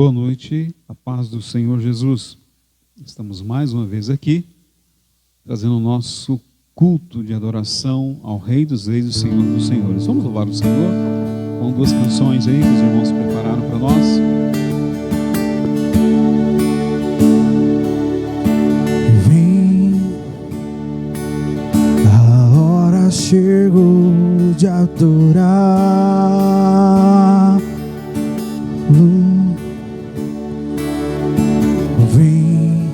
Boa noite, a paz do Senhor Jesus. Estamos mais uma vez aqui, trazendo o nosso culto de adoração ao Rei dos Reis e Senhor dos Senhores. Vamos louvar o Senhor com duas canções aí que os irmãos prepararam para nós. Vem, a hora chegou de adorar. Vem,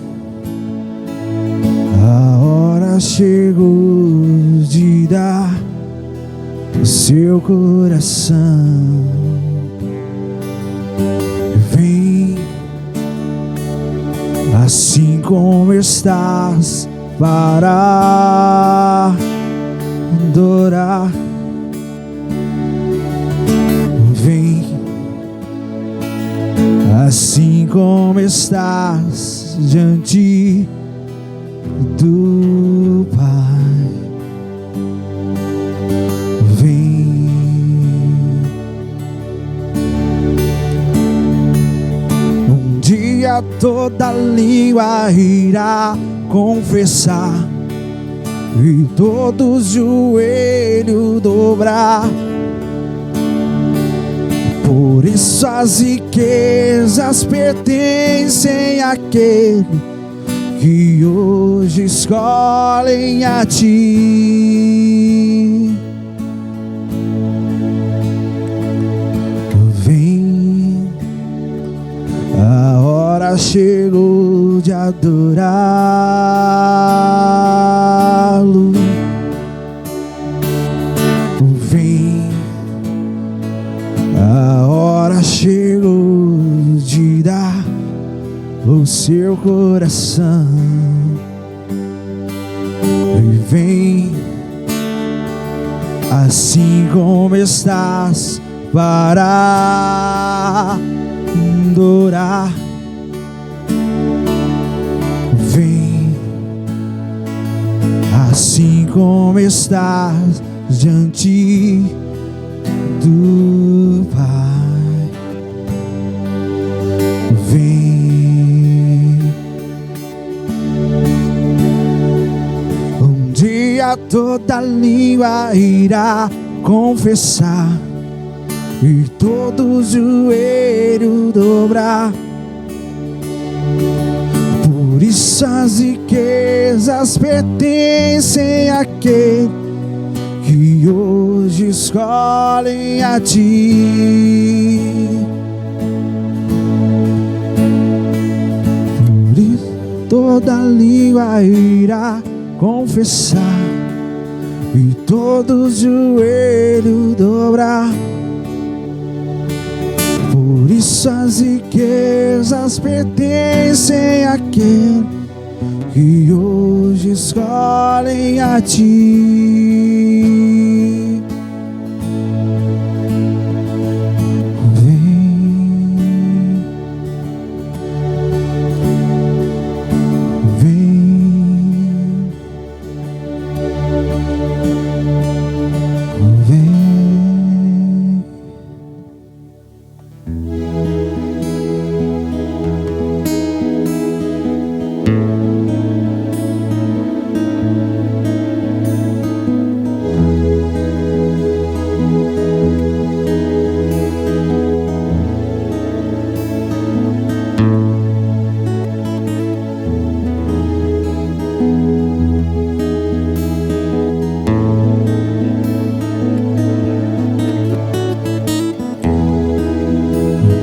a hora chegou de dar o seu coração. Vem, assim como estás, para adorar. Vem, assim como estás diante do Pai. Vem, um dia toda língua irá confessar e todo joelho dobrar. Por isso as riquezas pertencem àquele que hoje escolhem a ti. Vem, a hora chegou de adorá-lo. Vem, a hora chegou de dar o seu coração. E vem, assim como estás, para adorar. Vem, assim como estás diante do Pai. Vem, um dia toda língua irá confessar e todo joelho dobrar. Por isso as riquezas pertencem àquele que hoje escolhem a ti. Por isso toda língua irá confessar e todo joelho dobrar. Por isso as riquezas pertencem àquele que hoje escolhem a ti. Vem, vem, vem.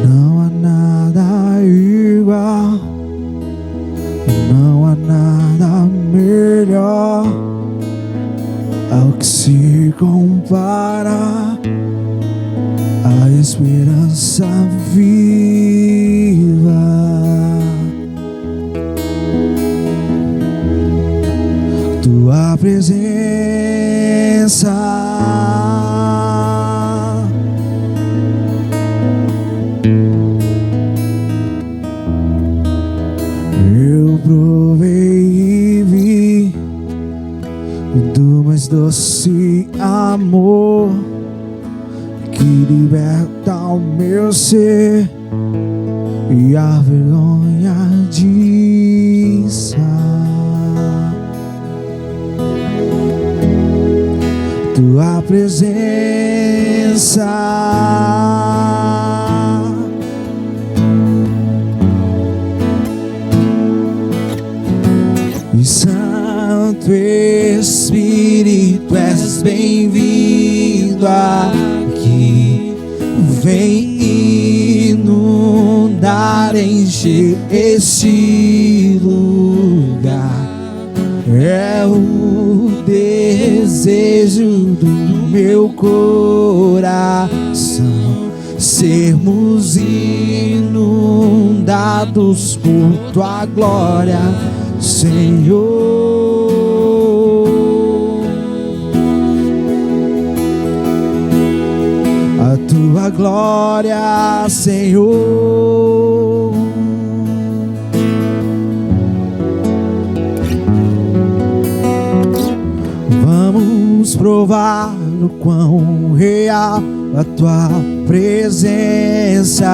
Não há nada igual, não há nada melhor ao que se compara a esperança viva. Tua presença, eu provei e vi do mais doce amor que liberta o meu ser e a vergonha disso. Tua presença, e Santo Espírito, és bem-vindo aqui. Vem inundar, encher este lugar. É o desejo do meu coração, sermos inundados por tua glória, Senhor. A tua glória, Senhor. Vamos provar o quão real a tua presença.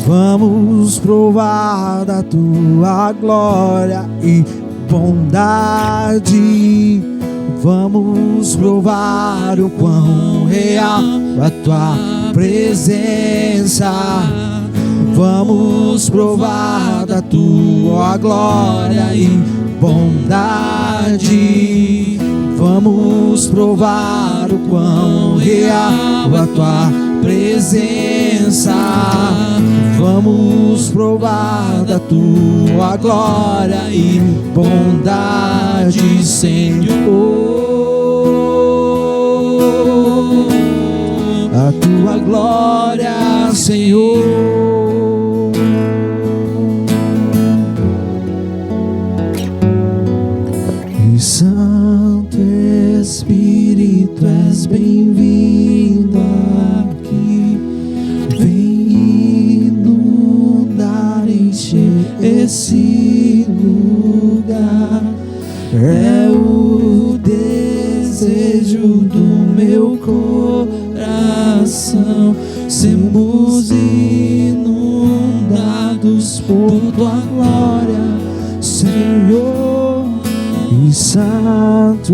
Vamos provar da tua glória e bondade. Vamos provar o quão real a tua presença. Vamos provar da tua glória e bondade. Vamos provar o quão real a tua presença. Vamos provar da tua glória e bondade, Senhor. A tua glória, Senhor. E Santo Espírito, és bem-vindo aqui. Vem inundar, encher esse lugar. É o desejo do meu coração, sermos inundados por tua glória, Senhor. E Santo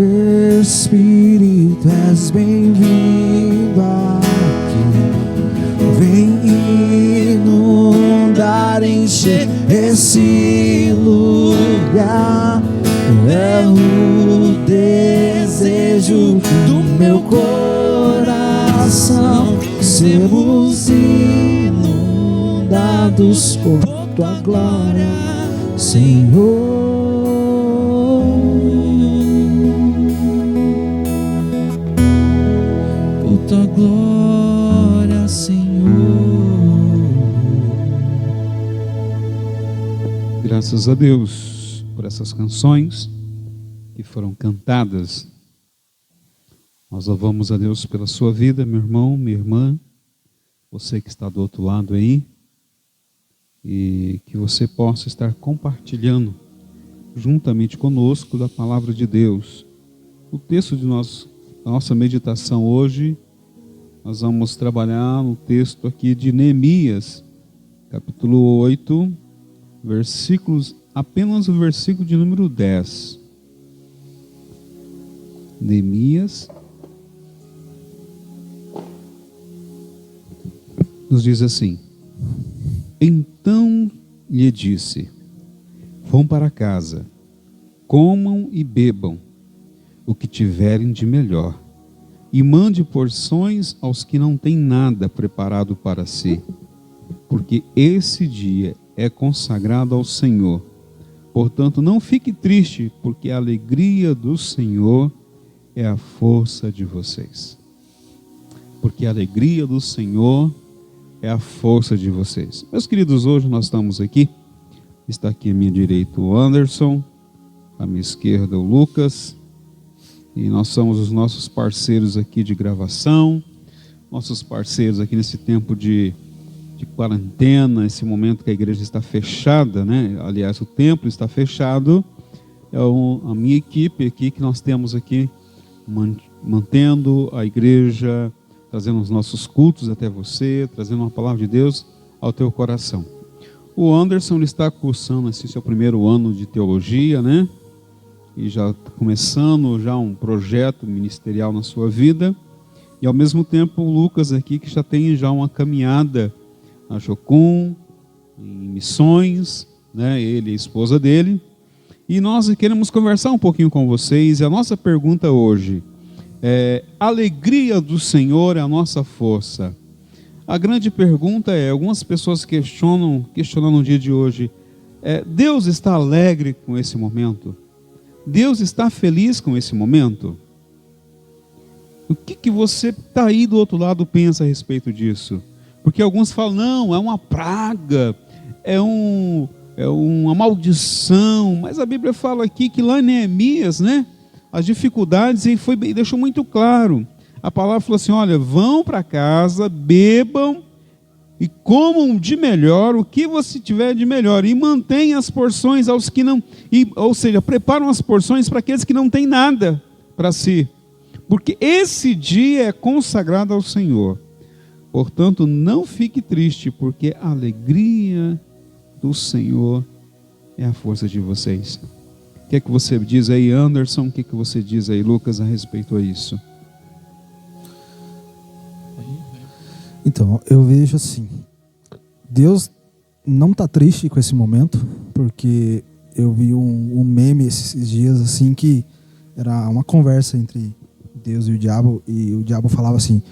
Espírito, és bem-vindo aqui. Vem inundar, encher esse lugar. É o desejo do meu coração, sermos inundados por tua glória, Senhor. Por tua glória, Senhor. Graças a Deus por essas canções que foram cantadas. Nós louvamos a Deus pela sua vida, meu irmão, minha irmã, você que está do outro lado aí, e que você possa estar compartilhando juntamente conosco da palavra de Deus. O texto de nossa meditação hoje, nós vamos trabalhar no texto aqui de Neemias, capítulo 8, apenas o versículo de número 10. Neemias nos diz assim: então lhe disse: vão para casa, comam e bebam o que tiverem de melhor, e mande porções aos que não têm nada preparado para si, porque esse dia é consagrado ao Senhor. Portanto, não fique triste, porque a alegria do Senhor é a força de vocês. Porque a alegria do Senhor é a força de vocês. Meus queridos, hoje nós estamos aqui. Está aqui à minha direita o Anderson, à minha esquerda o Lucas. E nós somos os nossos parceiros aqui de gravação, nossos parceiros aqui nesse tempo de quarentena, esse momento que a igreja está fechada, né? Aliás, o templo está fechado. É a minha equipe aqui que nós temos aqui, mantendo a igreja, trazendo os nossos cultos até você, trazendo uma palavra de Deus ao teu coração. O Anderson ele está cursando assim, seu primeiro ano de teologia, né? E já começando já um projeto ministerial na sua vida. E ao mesmo tempo o Lucas aqui, que já tem já uma caminhada na Jocum, em missões, né? Ele e a esposa dele. E nós queremos conversar um pouquinho com vocês. E a nossa pergunta hoje é: a alegria do Senhor é a nossa força? A grande pergunta é, algumas pessoas questionando no dia de hoje, Deus está alegre com esse momento? Deus está feliz com esse momento? O que você está aí do outro lado pensa a respeito disso? Porque alguns falam, não, é uma praga, é uma maldição, mas a Bíblia fala aqui que lá em Neemias, né, as dificuldades, e deixou muito claro. A palavra falou assim, olha, vão para casa, bebam e comam de melhor o que você tiver de melhor, e mantenham as porções aos que não, ou seja, preparam as porções para aqueles que não têm nada para si, porque esse dia é consagrado ao Senhor. Portanto, não fique triste, porque a alegria do Senhor é a força de vocês. O que é que você diz aí, Anderson? O que é que você diz aí, Lucas, a respeito a isso? Então, eu vejo assim, Deus não está triste com esse momento, porque eu vi um meme esses dias assim, que era uma conversa entre Deus e o diabo falava assim,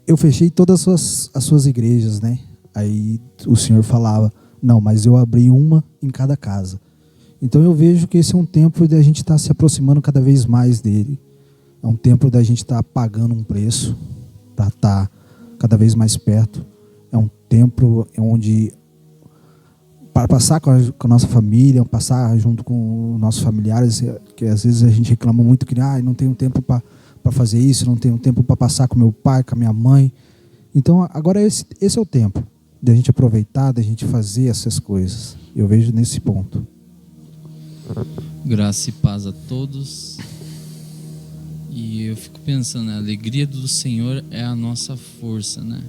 eu fechei todas as suas igrejas, né? Aí o Senhor falava, não, mas eu abri uma em cada casa. Então eu vejo que esse é um tempo da gente estar se aproximando cada vez mais dele, é um tempo da gente estar pagando um preço para estar cada vez mais perto. É um tempo onde, para passar com a nossa família, passar junto com os nossos familiares, que às vezes a gente reclama muito que não tenho tempo para fazer isso, não tenho tempo para passar com meu pai, com a minha mãe. Então agora esse é o tempo da gente aproveitar, da gente fazer essas coisas. Eu vejo nesse ponto. Graça e paz a todos. E eu fico pensando, a alegria do Senhor é a nossa força, né?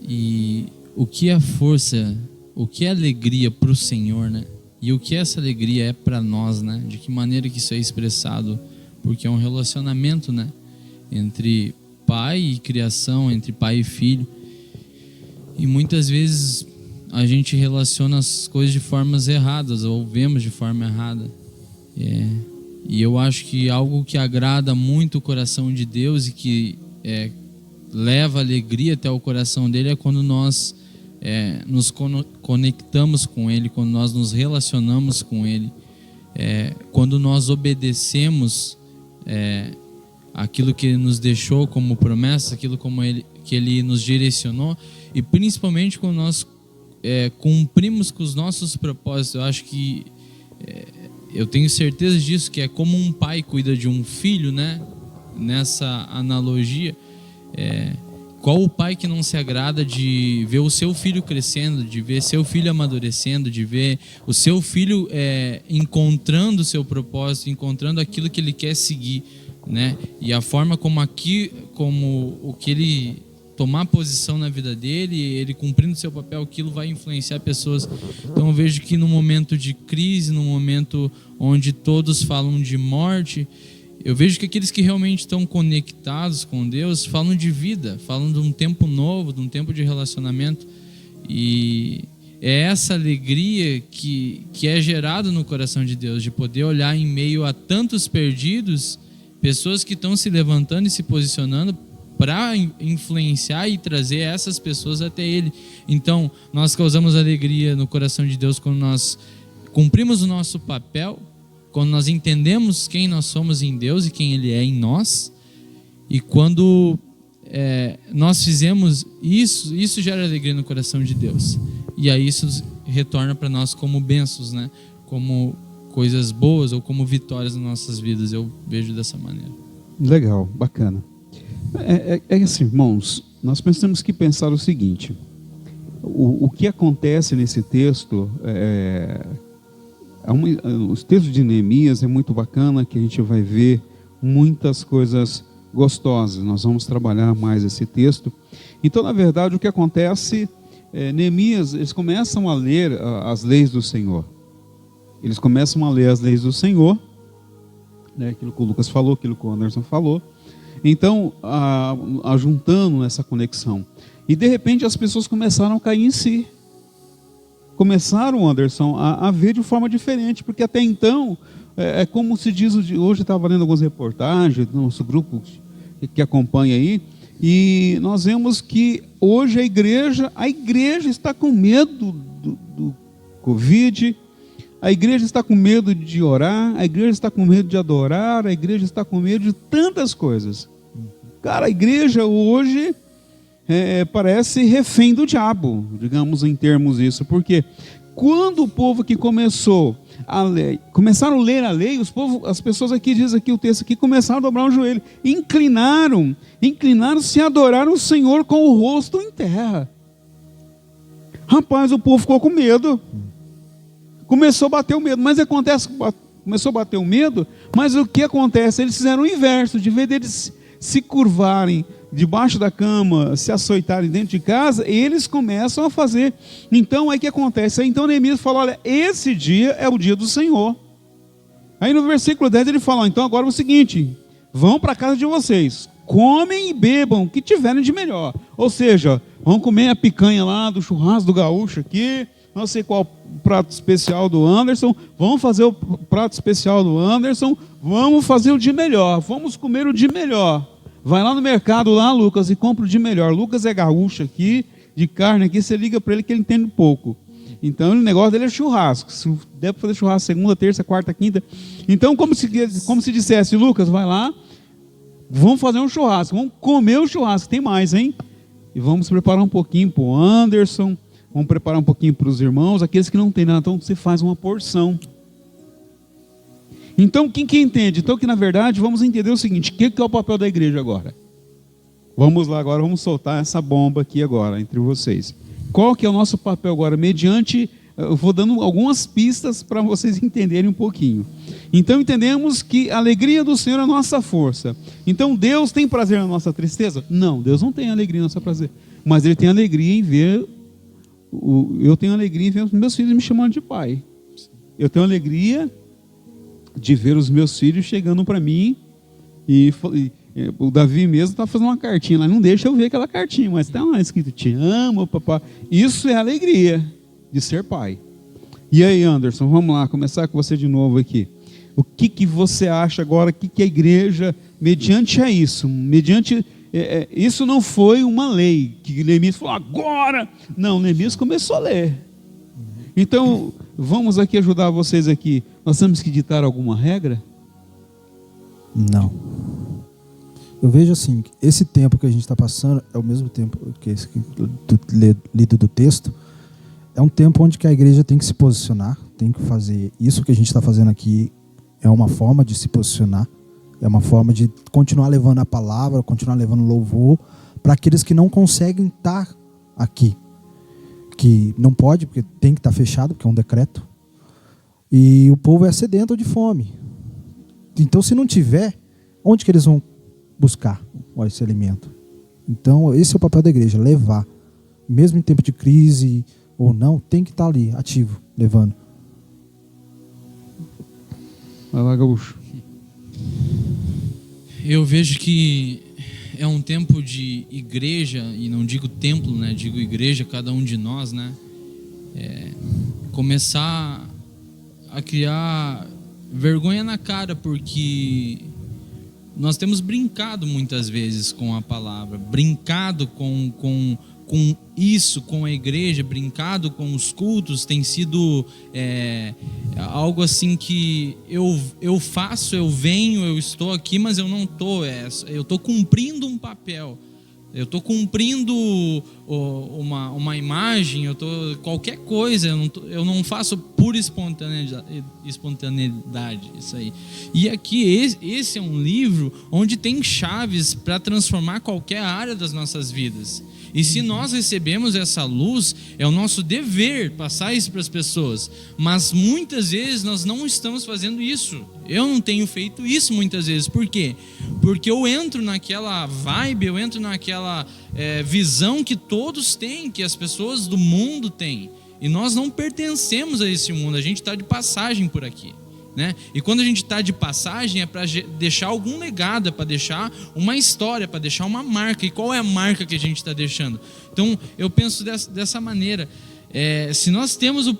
E o que é força, o que é alegria para o Senhor, né? E o que essa alegria é para nós, né? De que maneira que isso é expressado? Porque é um relacionamento, né? Entre pai e criação, entre pai e filho. E muitas vezes a gente relaciona as coisas de formas erradas, ou vemos de forma errada. E eu acho que algo que agrada muito o coração de Deus e que leva alegria até o coração dele é quando nós nos conectamos com ele, quando nós nos relacionamos com ele, quando nós obedecemos aquilo que ele nos deixou como promessa, aquilo que ele nos direcionou, e principalmente quando nós cumprimos com os nossos propósitos. Eu acho que eu tenho certeza disso, que é como um pai cuida de um filho, né? Nessa analogia, qual o pai que não se agrada de ver o seu filho crescendo, de ver seu filho amadurecendo, de ver o seu filho encontrando o seu propósito, encontrando aquilo que ele quer seguir, né? E a forma como o que ele tomar posição na vida dele, ele cumprindo seu papel, aquilo vai influenciar pessoas. Então eu vejo que no momento de crise, no momento onde todos falam de morte, eu vejo que aqueles que realmente estão conectados com Deus falam de vida, falam de um tempo novo, de um tempo de relacionamento. E é essa alegria que é gerada no coração de Deus, de poder olhar em meio a tantos perdidos, pessoas que estão se levantando e se posicionando para influenciar e trazer essas pessoas até Ele. Então, nós causamos alegria no coração de Deus quando nós cumprimos o nosso papel, quando nós entendemos quem nós somos em Deus e quem Ele é em nós, e quando nós fizemos isso, isso gera alegria no coração de Deus. E aí isso retorna para nós como bênçãos, né? Como coisas boas ou como vitórias nas nossas vidas. Eu vejo dessa maneira. Legal, bacana. Assim, irmãos, nós temos que pensar o seguinte: o que acontece nesse texto, os textos de Neemias é muito bacana, que a gente vai ver muitas coisas gostosas. Nós vamos trabalhar mais esse texto. Então, na verdade, o que acontece Neemias, eles começam a ler as leis do Senhor. Eles começam a ler as leis do Senhor, né, aquilo que o Lucas falou, aquilo que o Anderson falou. Então, juntando essa conexão. E de repente as pessoas começaram a cair em si. Começaram, Anderson, a ver de forma diferente, porque até então, como se diz, hoje eu estava lendo algumas reportagens do nosso grupo que acompanha aí, e nós vemos que hoje a igreja está com medo do Covid, a igreja está com medo de orar, a igreja está com medo de adorar, a igreja está com medo de tantas coisas. Cara, a igreja hoje parece refém do diabo, digamos em termos isso, porque quando o povo que começaram a ler a lei, as pessoas aqui, diz aqui o texto aqui, começaram a dobrar o joelho, inclinaram-se a adorar o Senhor com o rosto em terra. Rapaz, o povo ficou com medo, começou a bater o medo, mas começou a bater o medo, mas o que acontece? Eles fizeram o inverso, de vez deles se curvarem debaixo da cama, se açoitarem dentro de casa, eles começam a fazer. Então, aí o que acontece? Então Neemias fala, olha, esse dia é o dia do Senhor. Aí no versículo 10 ele fala, então agora é o seguinte, vão para a casa de vocês, comem e bebam o que tiverem de melhor. Ou seja, vão comer a picanha lá do churrasco do gaúcho aqui, não sei qual prato especial do Anderson, vamos fazer o prato especial do Anderson, vamos fazer o de melhor, vamos comer o de melhor. Vai lá no mercado lá, Lucas, e compra o de melhor. Lucas é gaúcho aqui, de carne aqui, você liga para ele que ele entende pouco. Então o negócio dele é churrasco. Se der para fazer churrasco segunda, terça, quarta, quinta. Então como se dissesse, Lucas, vai lá, vamos fazer um churrasco, vamos comer o churrasco, tem mais, hein? E vamos preparar um pouquinho para o Anderson, vamos preparar um pouquinho para os irmãos, aqueles que não tem nada, então você faz uma porção. Então, quem que entende? Então, que na verdade, vamos entender o seguinte, o que é o papel da igreja agora? Vamos lá agora, vamos soltar essa bomba aqui agora, entre vocês. Qual que é o nosso papel agora? Mediante, eu vou dando algumas pistas para vocês entenderem um pouquinho. Então, entendemos que a alegria do Senhor é a nossa força. Então, Deus tem prazer na nossa tristeza? Não, Deus não tem alegria no nosso prazer. Mas Ele tem alegria em ver, eu tenho alegria em ver os meus filhos me chamando de pai. Eu tenho alegria de ver os meus filhos chegando para mim e o Davi mesmo está fazendo uma cartinha lá, não deixa eu ver aquela cartinha, mas está lá escrito, te amo, papai. Isso é alegria de ser pai. E aí, Anderson, vamos lá, começar com você de novo aqui. O que você acha agora, que a igreja, mediante a isso, isso não foi uma lei, que Neemias falou, agora, não, Neemias começou a ler. Então, vamos aqui ajudar vocês aqui. Nós temos que ditar alguma regra? Não. Eu vejo assim, esse tempo que a gente está passando é o mesmo tempo que esse lido do texto. É um tempo onde que a igreja tem que se posicionar, tem que fazer isso que a gente está fazendo aqui. É uma forma de se posicionar, é uma forma de continuar levando a palavra, continuar levando louvor para aqueles que não conseguem estar aqui. Que não pode, porque tem que estar fechado, porque é um decreto. E o povo é sedento de fome. Então, se não tiver, onde que eles vão buscar esse alimento? Então, esse é o papel da igreja, levar. Mesmo em tempo de crise ou não, tem que estar ali, ativo, levando. Vai lá, Gaúcho. Eu vejo que é um tempo de igreja, e não digo templo, né? Digo igreja, cada um de nós, né? Começar a criar vergonha na cara, porque nós temos brincado muitas vezes com a palavra, brincado com isso, com a igreja, brincado com os cultos, tem sido algo assim que eu faço, eu venho, eu estou aqui, mas eu não estou, eu estou cumprindo um papel, eu estou cumprindo uma imagem, qualquer coisa, eu não faço por espontaneidade, isso aí. E aqui esse é um livro onde tem chaves para transformar qualquer área das nossas vidas. E se nós recebemos essa luz, é o nosso dever passar isso para as pessoas. Mas muitas vezes nós não estamos fazendo isso. Eu não tenho feito isso muitas vezes. Por quê? Porque eu entro naquela vibe, eu entro naquela visão que todos têm, que as pessoas do mundo têm. E nós não pertencemos a esse mundo, a gente está de passagem por aqui, né? E quando a gente está de passagem é para deixar algum legado, é para deixar uma história, para deixar uma marca. E qual é a marca que a gente está deixando? Então eu penso dessa maneira, se nós temos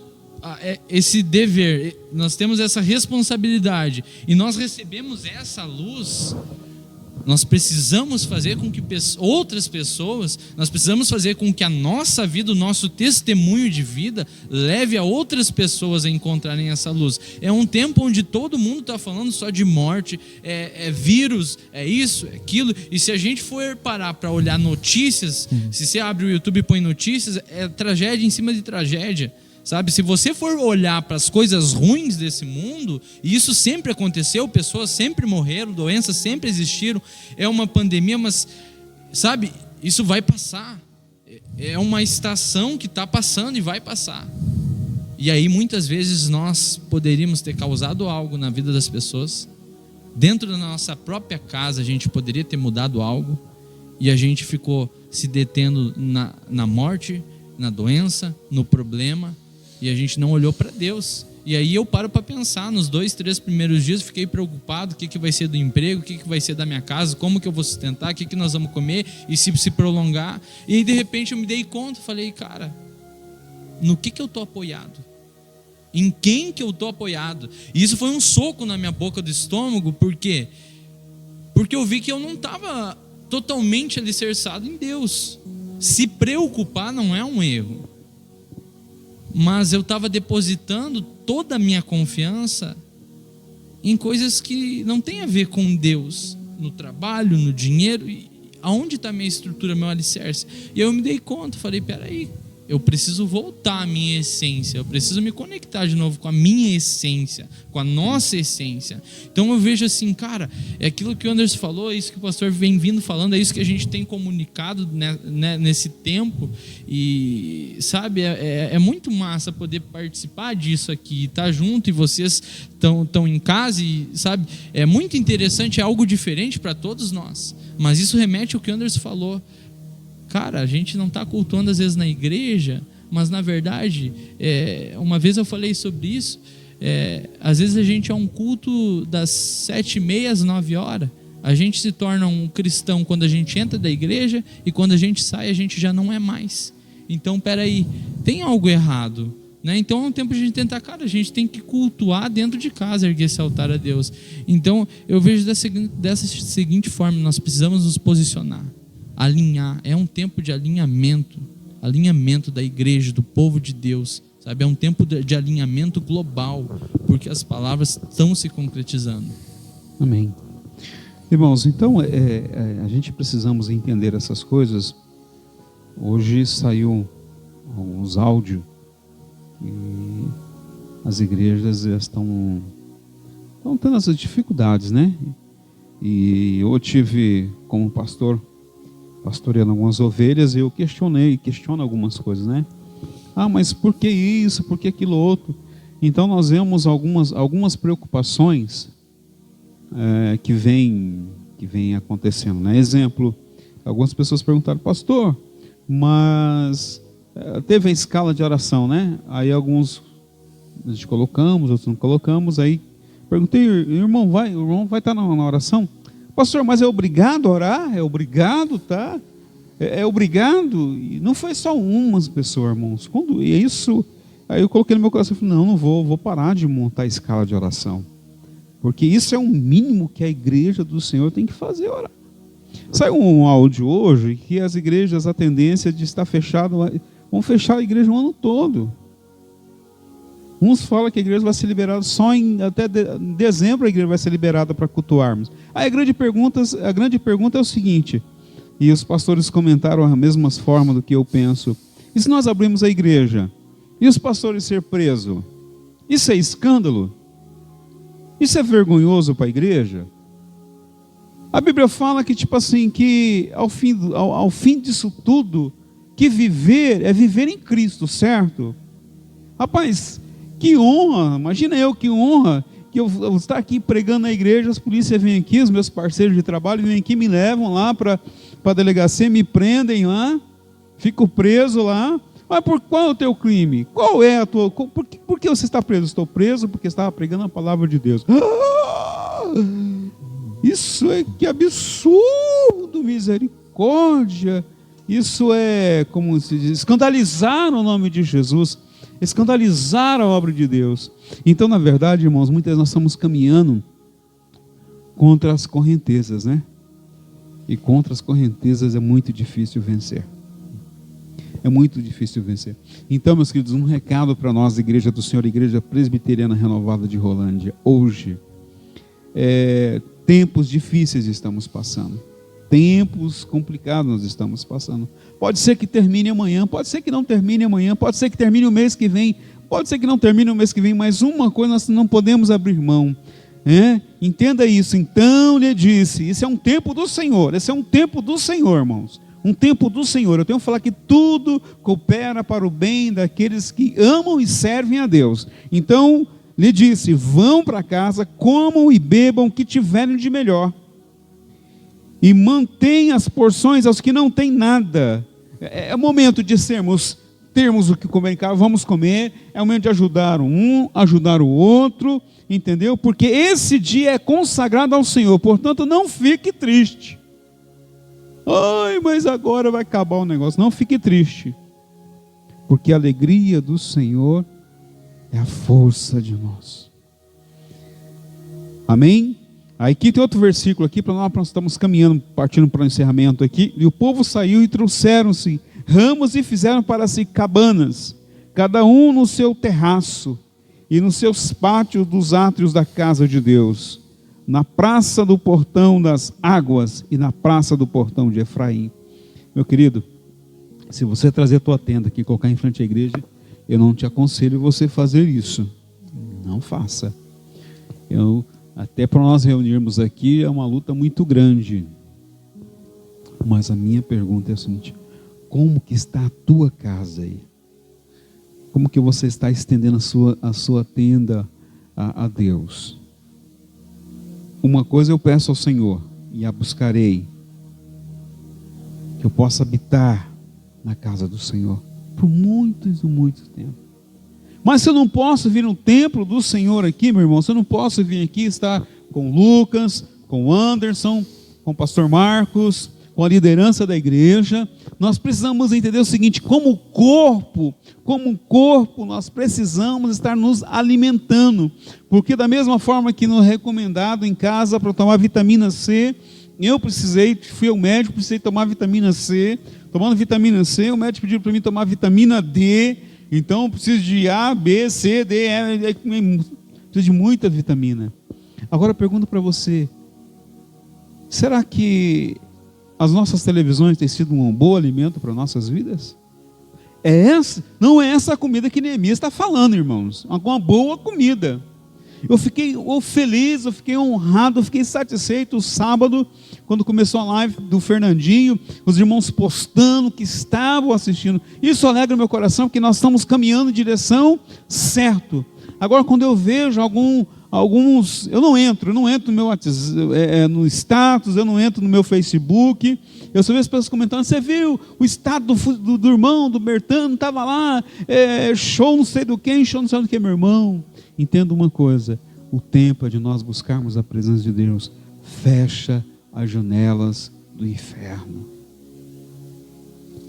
esse dever, nós temos essa responsabilidade e nós recebemos essa luz, nós precisamos fazer com que outras pessoas, nós precisamos fazer com que a nossa vida, o nosso testemunho de vida leve a outras pessoas a encontrarem essa luz. É um tempo onde todo mundo está falando só de morte, vírus, é isso, é aquilo. E se a gente for parar para olhar notícias, se você abre o YouTube e põe notícias, é tragédia em cima de tragédia. Sabe, se você for olhar para as coisas ruins desse mundo, e isso sempre aconteceu, pessoas sempre morreram, doenças sempre existiram, é uma pandemia, mas, sabe, isso vai passar. É uma estação que está passando e vai passar. E aí muitas vezes nós poderíamos ter causado algo na vida das pessoas, dentro da nossa própria casa a gente poderia ter mudado algo, e a gente ficou se detendo na morte, na doença, no problema, e a gente não olhou para Deus. E aí eu paro para pensar, nos 2, 3 primeiros dias fiquei preocupado, o que vai ser do emprego, o que vai ser da minha casa, como que eu vou sustentar, o que nós vamos comer, e se prolongar. E aí de repente eu me dei conta, falei, cara, no que eu estou apoiado? Em quem que eu estou apoiado? E isso foi um soco na minha boca do estômago. Por quê? Porque eu vi que eu não estava totalmente alicerçado em Deus. Se preocupar não é um erro, mas eu estava depositando toda a minha confiança em coisas que não tem a ver com Deus, no trabalho, no dinheiro. E aonde está a minha estrutura, meu alicerce? E eu me dei conta, falei, peraí, eu preciso voltar à minha essência, eu preciso me conectar de novo com a minha essência, com a nossa essência. Então eu vejo assim, cara, é aquilo que o Anderson falou, é isso que o pastor vem vindo falando, é isso que a gente tem comunicado nesse tempo. E sabe, é muito massa poder participar disso aqui, estar junto, e vocês estão em casa, e sabe, é muito interessante, é algo diferente para todos nós. Mas isso remete ao que o Anderson falou. Cara, a gente não está cultuando às vezes na igreja, mas na verdade, uma vez eu falei sobre isso, às vezes a gente é um culto das 7h30 às 9h. A gente se torna um cristão quando a gente entra da igreja, e quando a gente sai a gente já não é mais. Então peraí, tem algo errado, né? Então é um tempo de a gente tentar, cara, a gente tem que cultuar dentro de casa, erguer esse altar a Deus. Então eu vejo dessa seguinte forma, nós precisamos nos posicionar, alinhar. É um tempo de alinhamento da igreja, do povo de Deus, sabe? É um tempo de alinhamento global, porque as palavras estão se concretizando. Amém. Irmãos, então a gente precisamos entender essas coisas. Hoje saiu alguns áudios e as igrejas estão tendo essas dificuldades, né? E eu tive como pastor pastoreando algumas ovelhas, e eu questiono algumas coisas, né? Mas por que isso, por que aquilo outro? Então nós vemos algumas preocupações que vem acontecendo, né? Exemplo, algumas pessoas perguntaram, pastor, mas teve a escala de oração, né? Aí alguns a gente colocamos, outros não colocamos. Aí perguntei, o irmão vai estar na oração? Pastor, mas é obrigado a orar? É obrigado, tá? É obrigado? E não foi só umas pessoas, irmãos. Quando isso, aí eu coloquei no meu coração, falei, não vou parar de montar a escala de oração, porque isso é o mínimo que a igreja do Senhor tem que fazer, orar. Saiu um áudio hoje que as igrejas, a tendência de estar fechado, vão fechar a igreja o ano todo. Uns falam que a igreja vai ser liberada só até dezembro, a igreja vai ser liberada para cultuarmos. Aí a grande pergunta é o seguinte, e os pastores comentaram a mesma forma do que eu penso: e se nós abrirmos a igreja e os pastores ser presos? Isso é escândalo? Isso é vergonhoso para a igreja? A Bíblia fala que, tipo assim, que ao fim disso tudo, que viver é viver em Cristo, certo? Rapaz, que honra, imagina que honra, que eu estar aqui pregando na igreja, as polícias vêm aqui, os meus parceiros de trabalho vêm aqui, me levam lá para a delegacia, me prendem lá, fico preso lá. Mas qual é o teu crime? Qual é a tua... Por que você está preso? Estou preso porque estava pregando a palavra de Deus. Isso é que absurdo, misericórdia. Isso é, como se diz, escandalizar o nome de Jesus, escandalizar a obra de Deus. Então, na verdade, irmãos, muitas vezes nós estamos caminhando contra as correntezas, né? E contra as correntezas é muito difícil vencer. É muito difícil vencer. Então, meus queridos, um recado para nós, Igreja do Senhor, Igreja Presbiteriana Renovada de Rolândia. Hoje, tempos difíceis estamos passando. Tempos complicados nós estamos passando. Pode ser que termine amanhã, pode ser que não termine amanhã, pode ser que termine o mês que vem, pode ser que não termine o mês que vem, mas uma coisa nós não podemos abrir mão. Entenda isso. Então lhe disse, isso é um tempo do Senhor, esse é um tempo do Senhor, irmãos. Um tempo do Senhor. Eu tenho que falar que tudo coopera para o bem daqueles que amam e servem a Deus. Então, lhe disse, vão para casa, comam e bebam o que tiverem de melhor. E mantenham as porções aos que não têm nada. É momento de termos o que comer em casa, vamos comer. É momento de ajudar um, ajudar o outro, entendeu? Porque esse dia é consagrado ao Senhor, portanto, não fique triste. Ai, mas agora vai acabar o negócio. Não fique triste, porque a alegria do Senhor é a força de nós. Amém? Aqui tem outro versículo aqui, para nós estamos caminhando, partindo para o encerramento aqui. E o povo saiu e trouxeram-se ramos e fizeram para si cabanas, cada um no seu terraço e nos seus pátios dos átrios da casa de Deus, na praça do portão das águas e na praça do portão de Efraim. Meu querido, se você trazer a tua tenda aqui e colocar em frente à igreja, eu não te aconselho você fazer isso. Não faça. Até para nós reunirmos aqui é uma luta muito grande. Mas a minha pergunta é a seguinte: como que está a tua casa aí? Como que você está estendendo a sua tenda a Deus? Uma coisa eu peço ao Senhor, e a buscarei, que eu possa habitar na casa do Senhor por muito tempo. Mas se eu não posso vir no templo do Senhor aqui, meu irmão, se eu não posso vir aqui estar com o Lucas, com o Anderson, com o pastor Marcos, com a liderança da igreja, nós precisamos entender o seguinte: como corpo, nós precisamos estar nos alimentando, porque da mesma forma que nos é recomendado em casa para tomar vitamina C, fui ao médico, precisei tomar vitamina C, tomando vitamina C, o médico pediu para mim tomar vitamina D, então eu preciso de A, B, C, D, E, preciso de muita vitamina. Agora eu pergunto para você, será que as nossas televisões têm sido um bom alimento para nossas vidas? Não é essa a comida que Neemias está falando, irmãos. Uma boa comida. Eu fiquei feliz, eu fiquei honrado, eu fiquei satisfeito sábado, quando começou a live do Fernandinho, os irmãos postando que estavam assistindo. Isso alegra o meu coração, porque nós estamos caminhando em direção certa. Agora, quando eu vejo alguns, eu não entro no meu WhatsApp, no status, eu não entro no meu Facebook, eu só vejo as pessoas comentando: você viu o status do irmão, do Bertano, estava lá, show não sei do que, show não sei do que, meu irmão. Entenda uma coisa: o tempo é de nós buscarmos a presença de Deus. Fecha as janelas do inferno.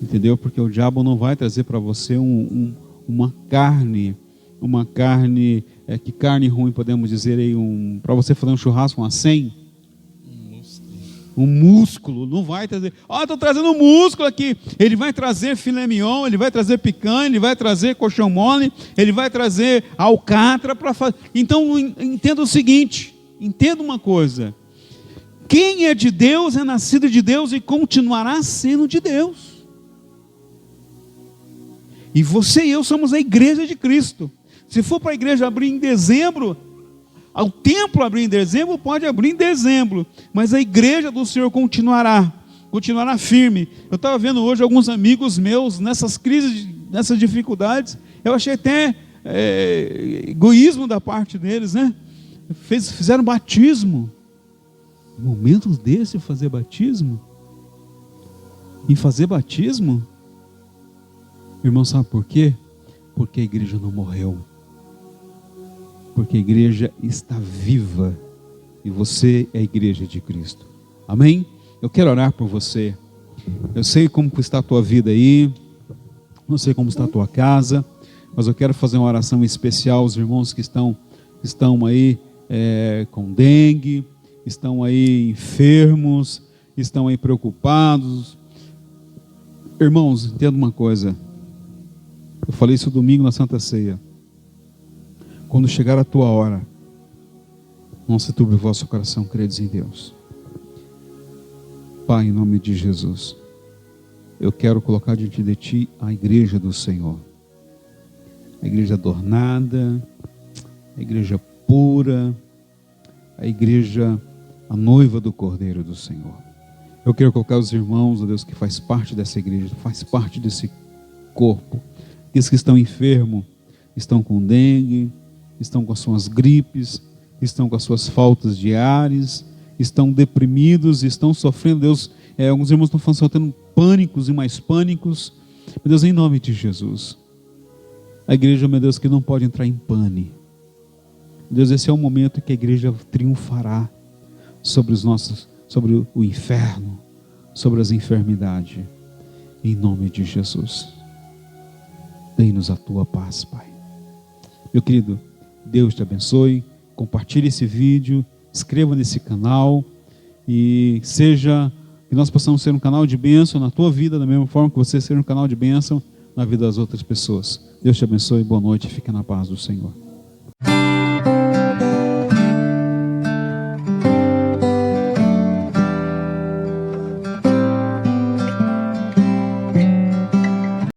Entendeu? Porque o diabo não vai trazer para você uma carne, que carne ruim podemos dizer aí, para você fazer um churrasco, uma 100? Um músculo, não vai trazer. Estou trazendo um músculo aqui. Ele vai trazer filé mignon, ele vai trazer picanha, ele vai trazer colchão mole, ele vai trazer alcatra para fazer. Então entenda o seguinte, entenda uma coisa: quem é de Deus é nascido de Deus e continuará sendo de Deus. E você e eu somos a igreja de Cristo. Se for para a igreja abrir em dezembro, o templo abrir em dezembro, pode abrir em dezembro, mas a igreja do Senhor continuará. continuará firme. Eu estava vendo hoje alguns amigos meus nessas crises, nessas dificuldades. Eu achei até egoísmo da parte deles, né? Fizeram batismo. Momentos desse fazer batismo? Em fazer batismo? Irmão, sabe por quê? Porque a igreja não morreu. Porque a igreja está viva. E você é a igreja de Cristo. Amém? Eu quero orar por você. Eu sei como está a tua vida aí. Não sei como está a tua casa. Mas eu quero fazer uma oração especial aos irmãos que estão aí com dengue, estão aí enfermos, estão aí preocupados. Irmãos, entenda uma coisa. Eu falei isso domingo na Santa Ceia. Quando chegar a tua hora, não se turbe o vosso coração, credes em Deus. Pai, em nome de Jesus, eu quero colocar diante de Ti a igreja do Senhor. A igreja adornada, a igreja pura, a igreja, a noiva do Cordeiro do Senhor. Eu quero colocar os irmãos, ó Deus, que faz parte dessa igreja, faz parte desse corpo. Aqueles que estão enfermos, estão com dengue, estão com as suas gripes, estão com as suas faltas de ares, estão deprimidos, estão sofrendo, Deus, alguns irmãos estão tendo pânicos e mais pânicos. Meu Deus, em nome de Jesus, a igreja, meu Deus, que não pode entrar em pane. Deus, esse é o momento em que a igreja triunfará sobre sobre o inferno, sobre as enfermidades. Em nome de Jesus, dê-nos a tua paz, Pai. Meu querido, Deus te abençoe. Compartilhe esse vídeo, inscreva nesse canal e que nós possamos ser um canal de bênção na tua vida, da mesma forma que você ser um canal de bênção na vida das outras pessoas. Deus te abençoe, boa noite e fique na paz do Senhor.